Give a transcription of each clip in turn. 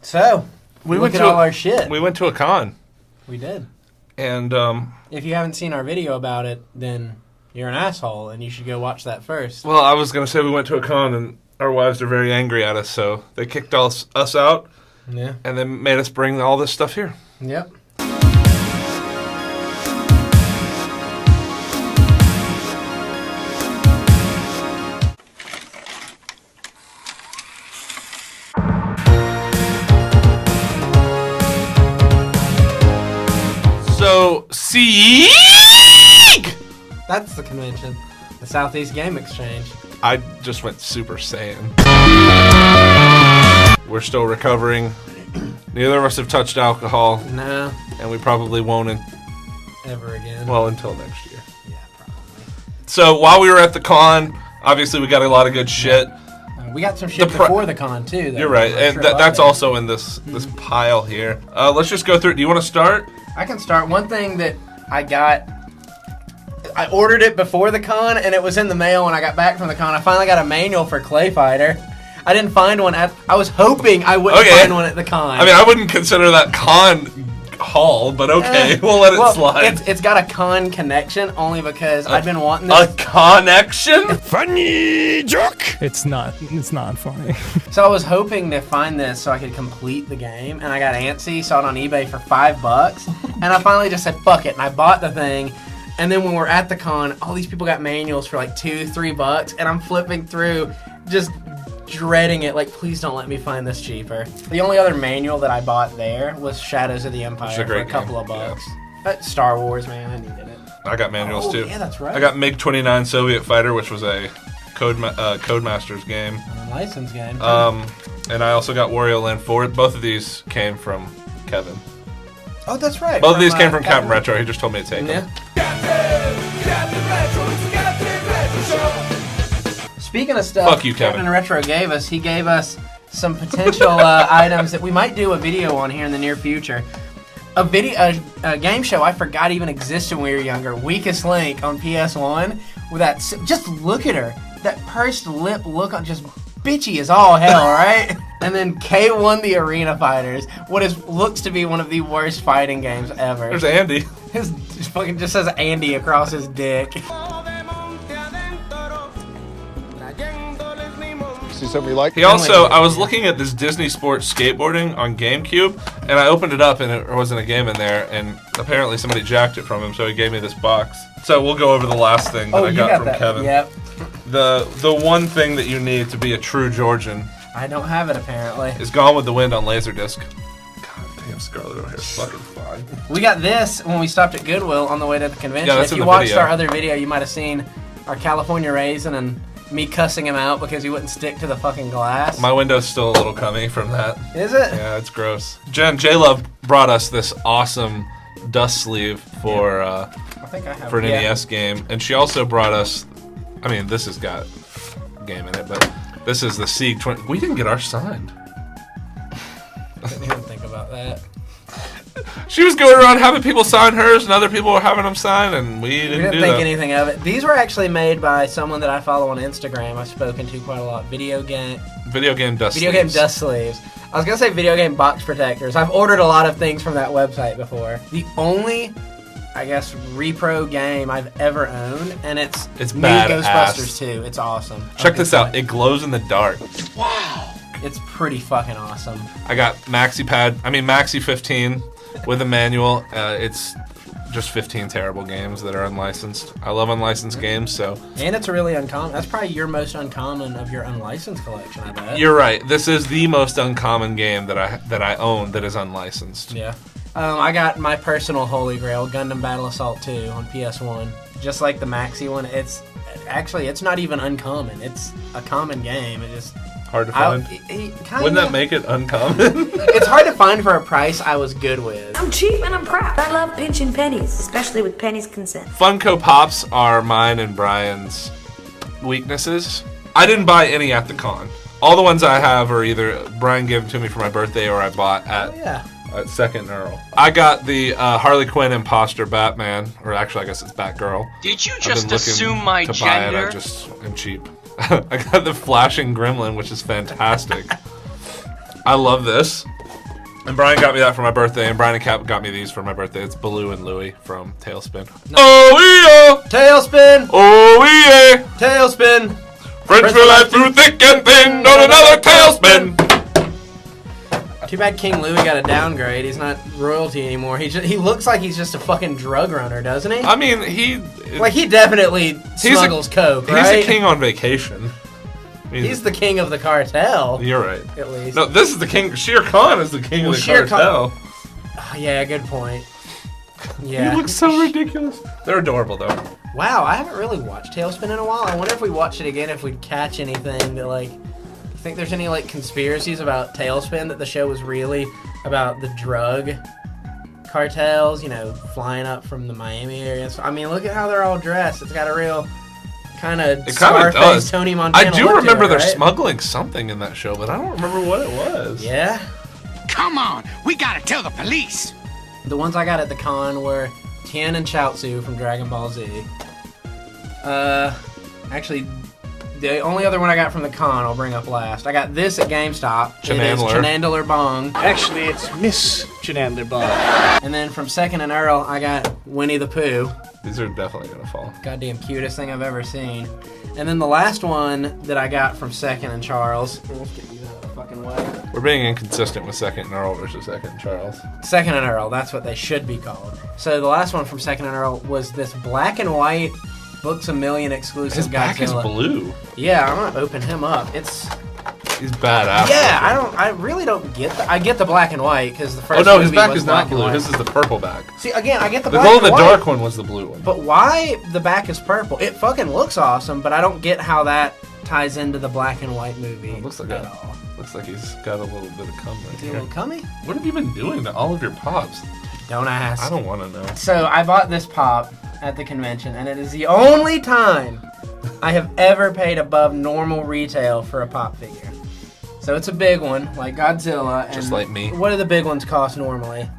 So, we went to all our shit. We went to a con. We did. And if you haven't seen our video about it, then you're an asshole, and you should go watch that first. Well, I was going to say we went to a con, and our wives are very angry at us, so they kicked us out, Yeah. and they made us bring all this stuff here. Yep. So, SEGE! That's the convention. The Southeast Game Exchange. I just went Super Saiyan. We're still recovering. Neither of us have touched alcohol. No. And we probably won't Ever again. well, until next year. Yeah, probably. So, while we were at the con, obviously we got a lot of good shit. We got some shit before the con, too. You're right, and that's also in this pile here. Let's just go through it. Do you want to start? I can start. One thing that I got, I ordered it before the con, and it was in the mail when I got back from the con. I finally got a manual for Clay Fighter. I didn't find one I was hoping I wouldn't find one at the con. I mean, I wouldn't consider that con haul, but okay, we'll let it slide. It's got a con connection only because I've been wanting this. A connection? Funny joke! It's not funny. So I was hoping to find this so I could complete the game, and I got antsy, saw it on eBay for $5, and I finally just said, fuck it, and I bought the thing. And then when we're at the con, all these people got manuals for like $2-3, and I'm flipping through, just dreading it, like, please don't let me find this cheaper. The only other manual that I bought there was Shadows of the Empire for a couple of bucks. Yeah. Star Wars, man, I needed it. I got manuals too. Yeah, that's right. I got MiG-29 Soviet Fighter, which was a Codemasters game. An unlicensed game. And I also got Wario Land 4. Both of these came from Kevin. Oh, that's right. Both of these came from Captain Retro. He just told me to take them. Captain Retro. Speaking of stuff, fuck you, Kevin. Captain Retro gave us, he gave us some potential items that we might do a video on here in the near future. A game show I forgot even existed when we were younger, Weakest Link on PS1. With that, just look at her, that pursed lip look on, just bitchy as all hell, right? And then K1 the Arena Fighters, looks to be one of the worst fighting games ever. There's Andy. His fucking just says Andy across his dick. See something you like? He also, I was looking at this Disney Sports skateboarding on GameCube, and I opened it up, and there wasn't a game in there, and apparently somebody jacked it from him, so he gave me this box. So we'll go over the last thing that I got from Kevin. Yep. The one thing that you need to be a true Georgian. I don't have it apparently. Is Gone with the Wind on Laserdisc. God damn, Scarlett O'Hara's fucking fine. We got this when we stopped at Goodwill on the way to the convention. Yeah, that's if in you the watched video. our other video, you might have seen our California raisin and me cussing him out because he wouldn't stick to the fucking glass. My window's still a little cummy from that. Is it? Yeah, it's gross. J-Love brought us this awesome dust sleeve for I think I have for an NES game, and she also brought us. I mean, this has got game in it, but this is the SEGE 20. We didn't get ours signed. I didn't even think about that. She was going around having people sign hers, and other people were having them sign, and we didn't do think that. anything of it. These were actually made by someone that I follow on Instagram. I've spoken to quite a lot. Video game dust sleeves. I was gonna say video game box protectors. I've ordered a lot of things from that website before. The only, I guess, repro game I've ever owned, and it's new badass. Ghostbusters 2. It's awesome. Check this out. It glows in the dark. Wow. It's pretty fucking awesome. I got Maxi 15 with a manual. It's just 15 terrible games that are unlicensed. I love unlicensed games, so. And it's really uncommon. That's probably your most uncommon of your unlicensed collection, I bet. You're right. This is the most uncommon game that I own that is unlicensed. Yeah. I got my personal holy grail, Gundam Battle Assault 2 on PS1. Just like the Maxi one, it's not even uncommon. It's a common game. It just hard to find. Wouldn't that make it uncommon? It's hard to find for a price I was good with. I'm cheap and I'm proud. I love pinching pennies, especially with pennies' consent. Funko Pops are mine and Brian's weaknesses. I didn't buy any at the con. All the ones I have are either Brian gave them to me for my birthday or I bought at Second Earl. I got the Harley Quinn Imposter Batman, or actually I guess it's Batgirl. Did you just assume my to gender? Buy it. I just am cheap. I got the Flashing Gremlin, which is fantastic. I love this. And Brian got me that for my birthday, and Brian and Cap got me these for my birthday. It's Baloo and Louie from Tailspin. Oh, yeah! Tailspin! Oh, yeah! Tailspin! Friends for life through thick and thin on another tailspin! Too bad King Louie got a downgrade. He's not royalty anymore. He looks like he's just a fucking drug runner, doesn't he? I mean, he definitely smuggles coke, right? He's a king on vacation. He's the king of the cartel. You're right. At least. No, this is the king. Shere Khan is the king of the cartel. Oh, yeah, good point. Yeah. He looks so ridiculous. They're adorable, though. Wow, I haven't really watched Tailspin in a while. I wonder if we watch it again, if we'd catch anything that, like... You think there's any, like, conspiracies about Tailspin, that the show was really about the drug cartels, you know, flying up from the Miami area? So, I mean, look at how they're all dressed. It's got a real kind of Scarface, Tony Montana I do remember it, they're right? smuggling something in that show, but I don't remember what it was. Yeah? Come on, we gotta tell the police. The ones I got at the con were Tien and Chaozu from Dragon Ball Z. Actually, the only other one I got from the con I'll bring up last. I got this at GameStop. It is Chenandler Bong. Actually, it's Miss Chenandler Bong. And then from Second and Earl, I got Winnie the Pooh. These are definitely going to fall. Goddamn cutest thing I've ever seen. And then the last one that I got from Second and Charles. Let's get you out of the fucking way. We're being inconsistent with Second and Earl versus Second and Charles. Second and Earl, that's what they should be called. So the last one from Second and Earl was this black and white Books A Million exclusive His back is blue. Yeah, I'm gonna open him up. He's badass. Yeah, I really don't get that. I get the black and white because the first. Oh no, his movie back was is not black and blue. white. His is the purple back. See, again, I get the The black glow in and the white. dark one was the blue one. But why the back is purple? It fucking looks awesome, but I don't get how that ties into the black and white movie. It looks like at all. Looks like he's got a little bit of cum right Is he a here. little cummy? What have you been doing to all of your pops? Don't ask. I don't want to know. So I bought this pop at the convention, and it is the only time I have ever paid above normal retail for a pop figure. So it's a big one, like Godzilla. And just like me. What do the big ones cost normally?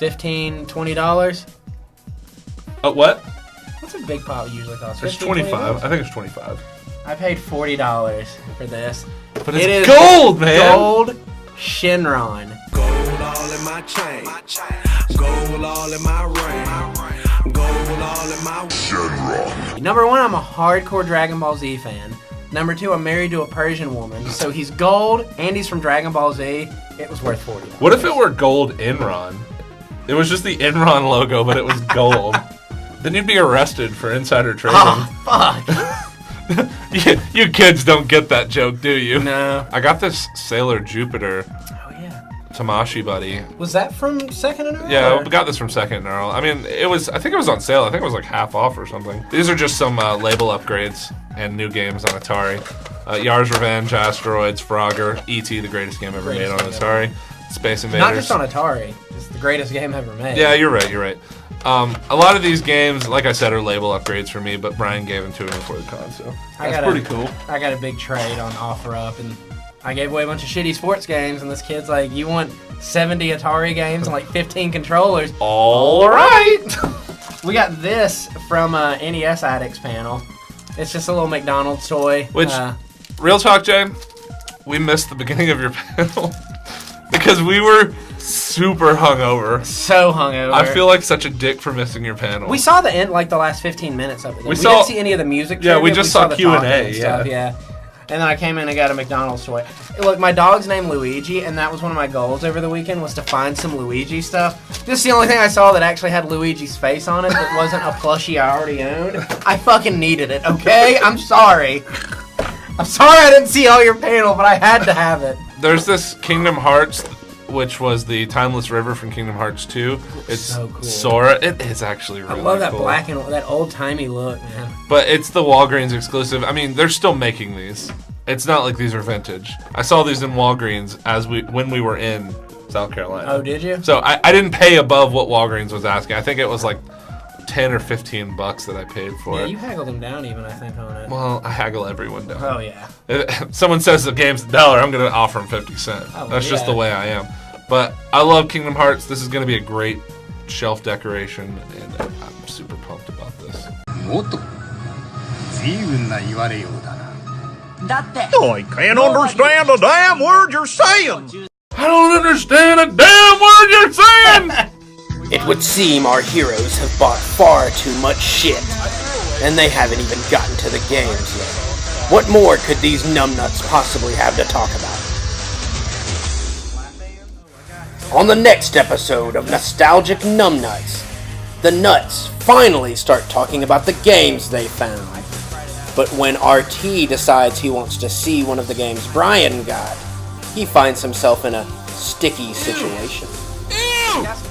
$15, $20? What? What's a big pop usually cost? It's 15, $25. $20? I think it's 25. I paid $40 for this. But it's gold, man. Gold Shenron. Gold all in my chain. Gold all in my ring. Gold all in my Shenron. Number one, I'm a hardcore Dragon Ball Z fan. Number two, I'm married to a Persian woman. So he's gold and he's from Dragon Ball Z. It was worth $40. What if it were gold Enron? It was just the Enron logo, but it was gold. Then you'd be arrested for insider trading. Oh, fuck. You kids don't get that joke, do you? No. I got this Sailor Jupiter Oh, yeah. Tamashi buddy. Was that from Second and Earl? Yeah, or? we got this from Second and Earl. I mean, I think it was on sale. I think it was like half off or something. These are just some label upgrades and new games on Atari. Yar's Revenge, Asteroids, Frogger, E.T., the greatest game ever made on Atari. Space Invaders. Not just on Atari. It's the greatest game ever made. Yeah, you're right. A lot of these games, like I said, are label upgrades for me, but Brian gave them to me before the con, so that's pretty cool. I got a big trade on OfferUp, and I gave away a bunch of shitty sports games, and this kid's like, you want 70 Atari games and like 15 controllers? All right. We got this from NES Addicts panel. It's just a little McDonald's toy. Which, real talk, Jane, we missed the beginning of your panel because we were super hungover. So hungover. I feel like such a dick for missing your panel. We saw the end, like the last 15 minutes of it. We saw- didn't see any of the music. Yeah, trivia, we just saw the Q&A, talking and stuff, yeah. And then I came in and got a McDonald's toy. Look, my dog's named Luigi, and that was one of my goals over the weekend, was to find some Luigi stuff. This is the only thing I saw that actually had Luigi's face on it that wasn't a plushie I already owned. I fucking needed it, okay? I'm sorry. I'm sorry I didn't see all your panel, but I had to have it. There's this Kingdom Hearts, which was the Timeless River from Kingdom Hearts 2. It's so cool. Sora. It is actually really cool. I love that black and that old-timey look, man. But it's the Walgreens exclusive. I mean, they're still making these. It's not like these are vintage. I saw these in Walgreens when we were in South Carolina. Oh, did you? So I didn't pay above what Walgreens was asking. I think it was like 10 or 15 bucks that I paid for Yeah, it. you haggled them down even, I think, on it. Well, I haggle everyone down. Oh, yeah. If someone says the game's $1, I'm going to offer them 50 cents. Oh, That's just yeah. the way I am. But I love Kingdom Hearts. This is going to be a great shelf decoration, and I'm super pumped about this. I can't understand a damn word you're saying. I don't understand a damn they're saying! It would seem our heroes have bought far too much shit, and they haven't even gotten to the games yet. What more could these numbnuts possibly have to talk about? On the next episode of Nostalgic Numbnuts, the nuts finally start talking about the games they found. But when RT decides he wants to see one of the games Brian got, he finds himself in a sticky situation. Ew!